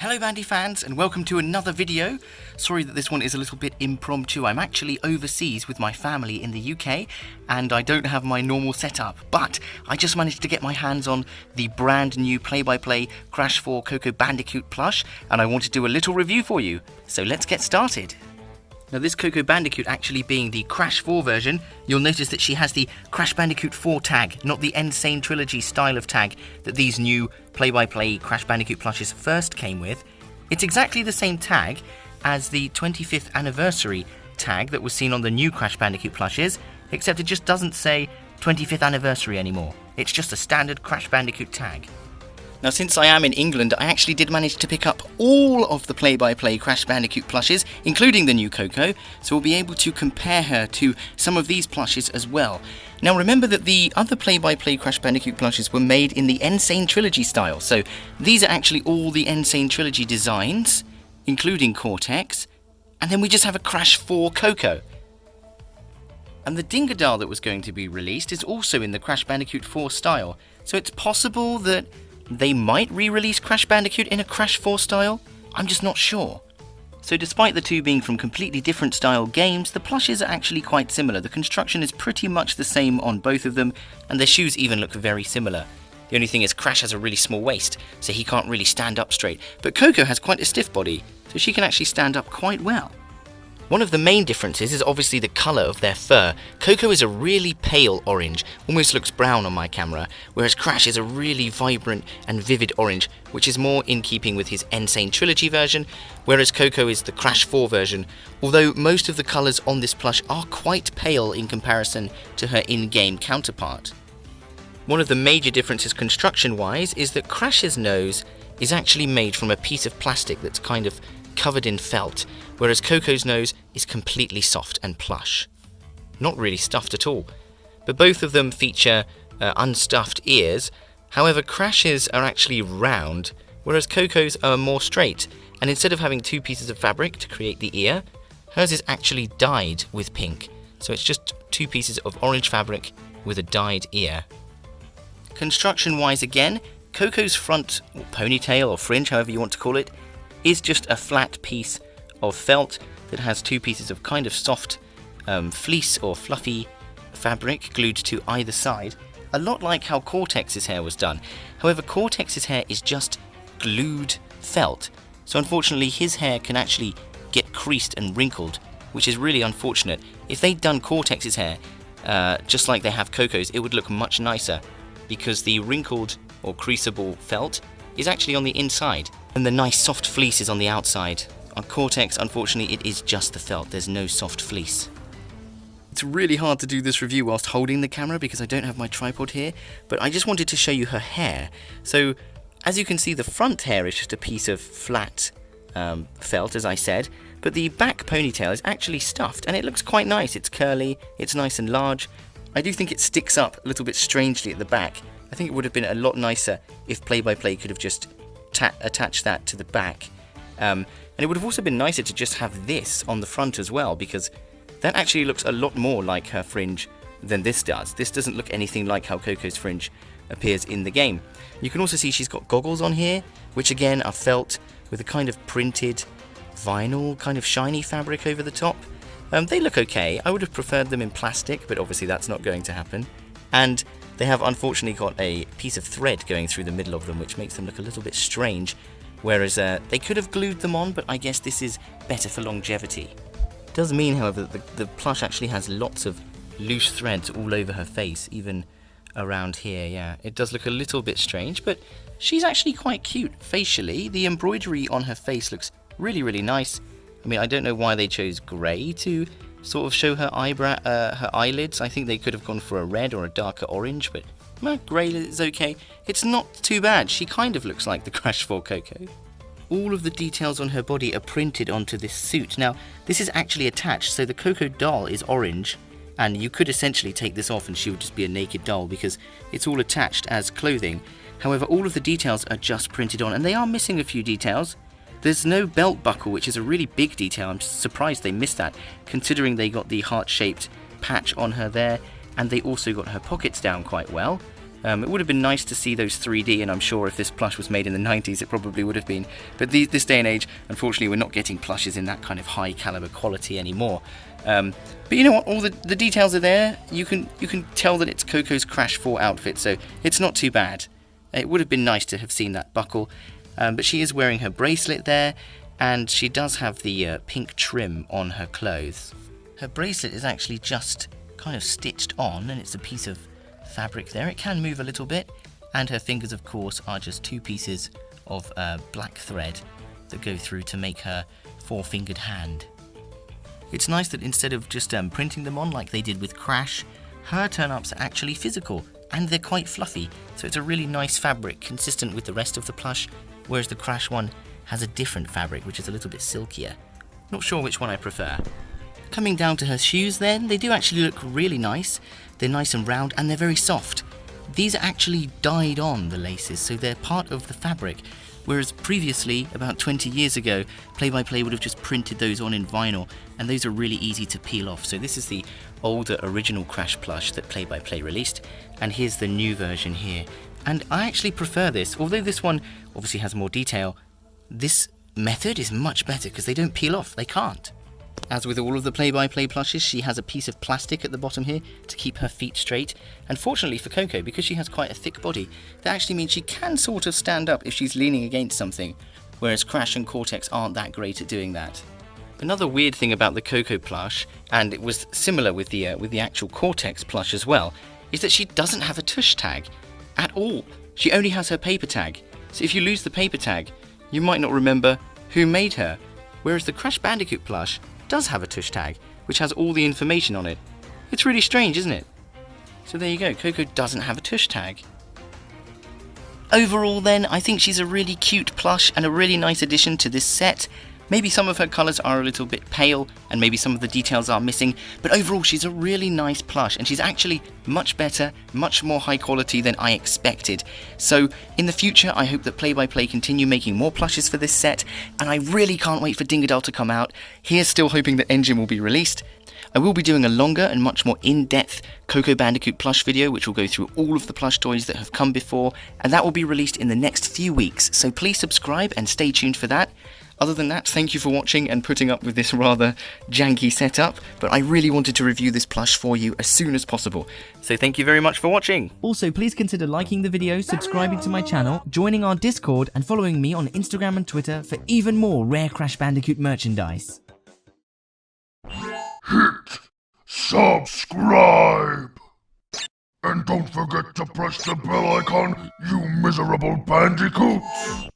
Hello Bandifans and welcome to another video. Sorry that this one is a little bit impromptu. I'm actually overseas with my family in the UK and I don't have my normal setup, but I just managed to get my hands on the brand new play-by-play Crash 4 Coco Bandicoot Plush and I want to do a little review for you. So let's get started. Now this Coco Bandicoot actually being the Crash 4 version, you'll notice that she has the Crash Bandicoot 4 tag, not the Insane Trilogy style of tag that these new play-by-play Crash Bandicoot plushes first came with. It's exactly the same tag as the 25th anniversary tag that was seen on the new Crash Bandicoot plushes, except it just doesn't say 25th anniversary anymore. It's just a standard Crash Bandicoot tag. Now since I am in England, I actually did manage to pick up all of the play-by-play Crash Bandicoot plushes, including the new Coco, so we'll be able to compare her to some of these plushes as well. Now remember that the other play-by-play Crash Bandicoot plushes were made in the Insane Trilogy style, so these are actually all the Insane Trilogy designs, including Cortex, and then we just have a Crash 4 Coco. And the Dingadal that was going to be released is also in the Crash Bandicoot 4 style, so it's possible that they might re-release Crash Bandicoot in a Crash 4 style, I'm just not sure. So despite the two being from completely different style games, the plushes are actually quite similar. The construction is pretty much the same on both of them, and their shoes even look very similar. The only thing is Crash has a really small waist, so he can't really stand up straight, but Coco has quite a stiff body, so she can actually stand up quite well. One of the main differences is obviously the colour of their fur. Coco is a really pale orange, almost looks brown on my camera, whereas Crash is a really vibrant and vivid orange, which is more in keeping with his Insane Trilogy version, whereas Coco is the Crash 4 version, although most of the colours on this plush are quite pale in comparison to her in-game counterpart. One of the major differences construction-wise is that Crash's nose is actually made from a piece of plastic that's kind of covered in felt, whereas Coco's nose is completely soft and plush. Not really stuffed at all. But both of them feature unstuffed ears, however Crash's are actually round, whereas Coco's are more straight, and instead of having two pieces of fabric to create the ear, hers is actually dyed with pink, so it's just two pieces of orange fabric with a dyed ear. Construction-wise again, Coco's front or ponytail or fringe, however you want to call it, is just a flat piece of felt that has two pieces of kind of soft fleece or fluffy fabric glued to either side, a lot like how Cortex's hair was done. However, Cortex's hair is just glued felt, so unfortunately his hair can actually get creased and wrinkled, which is really unfortunate. If they'd done Cortex's hair just like they have Coco's, it would look much nicer, because the wrinkled or creasable felt is actually on the inside, and the nice soft fleece is on the outside. On Cortex, unfortunately, it is just the felt, there's no soft fleece. It's really hard to do this review whilst holding the camera because I don't have my tripod here, but I just wanted to show you her hair. So, as you can see, the front hair is just a piece of flat felt, as I said, but the back ponytail is actually stuffed, and it looks quite nice. It's curly, it's nice and large. I do think it sticks up a little bit strangely at the back. I think it would have been a lot nicer if Play-by-Play could have just attached that to the back. And it would have also been nicer to just have this on the front as well, because that actually looks a lot more like her fringe than this does. This doesn't look anything like how Coco's fringe appears in the game. You can also see she's got goggles on here, which again are felt with a kind of printed vinyl, kind of shiny fabric over the top. They look okay. I would have preferred them in plastic, but obviously that's not going to happen. And they have unfortunately got a piece of thread going through the middle of them, which makes them look a little bit strange, whereas they could have glued them on, but I guess this is better for longevity. It does mean, however, that the plush actually has lots of loose threads all over her face, even around here, yeah. It does look a little bit strange, but she's actually quite cute facially. The embroidery on her face looks really, really nice. I mean, I don't know why they chose grey to sort of show her her eyelids. I think they could have gone for a red or a darker orange, but grey is okay. It's not too bad. She kind of looks like the Crash 4 Coco. All of the details on her body are printed onto this suit. Now, this is actually attached, so the Coco doll is orange, and you could essentially take this off and she would just be a naked doll because it's all attached as clothing. However, all of the details are just printed on, and they are missing a few details. There's no belt buckle, which is a really big detail. I'm surprised they missed that, considering they got the heart-shaped patch on her there, and they also got her pockets down quite well. It would have been nice to see those 3D, and I'm sure if this plush was made in the 90s, it probably would have been. But this day and age, unfortunately, we're not getting plushes in that kind of high caliber quality anymore. But you know what? All the details are there. You can tell that it's Coco's Crash 4 outfit, so it's not too bad. It would have been nice to have seen that buckle, but she is wearing her bracelet there, and she does have the pink trim on her clothes. Her bracelet is actually just kind of stitched on, and it's a piece of fabric there. It can move a little bit, and her fingers, of course, are just 2 pieces of black thread that go through to make her 4-fingered hand. It's nice that instead of just printing them on like they did with Crash, her turn-ups are actually physical, and they're quite fluffy, so it's a really nice fabric consistent with the rest of the plush, whereas the Crash one has a different fabric which is a little bit silkier. Not sure which one I prefer. Coming down to her shoes then, they do actually look really nice. They're nice and round, and they're very soft. These are actually dyed on, the laces, so they're part of the fabric, whereas previously, about 20 years ago, Play-by-Play would have just printed those on in vinyl, and those are really easy to peel off. So this is the older original Crash plush that Play-by-Play released, and here's the new version here. And I actually prefer this, although this one obviously has more detail. This method is much better because they don't peel off, they can't. As with all of the Play-by-Play plushes, she has a piece of plastic at the bottom here to keep her feet straight. And fortunately for Coco, because she has quite a thick body, that actually means she can sort of stand up if she's leaning against something, whereas Crash and Cortex aren't that great at doing that. Another weird thing about the Coco plush, and it was similar with the actual Cortex plush as well, is that she doesn't have a tush tag at all. She only has her paper tag. So if you lose the paper tag, you might not remember who made her, whereas the Crash Bandicoot plush does have a tush tag, which has all the information on it. It's really strange, isn't it? So there you go, Coco doesn't have a tush tag. Overall then, I think she's a really cute plush and a really nice addition to this set. Maybe some of her colours are a little bit pale, and maybe some of the details are missing, but overall she's a really nice plush, and she's actually much better, much more high quality than I expected. So in the future, I hope that Play-by-Play continue making more plushes for this set, and I really can't wait for Dingadale to come out. Here's still hoping that N.Gin will be released. I will be doing a longer and much more in-depth Coco Bandicoot plush video, which will go through all of the plush toys that have come before, and that will be released in the next few weeks, so please subscribe and stay tuned for that. Other than that, thank you for watching and putting up with this rather janky setup, but I really wanted to review this plush for you as soon as possible. So thank you very much for watching. Also, please consider liking the video, subscribing to my channel, joining our Discord, and following me on Instagram and Twitter for even more rare Crash Bandicoot merchandise. Hit subscribe! And don't forget to press the bell icon, you miserable bandicoots!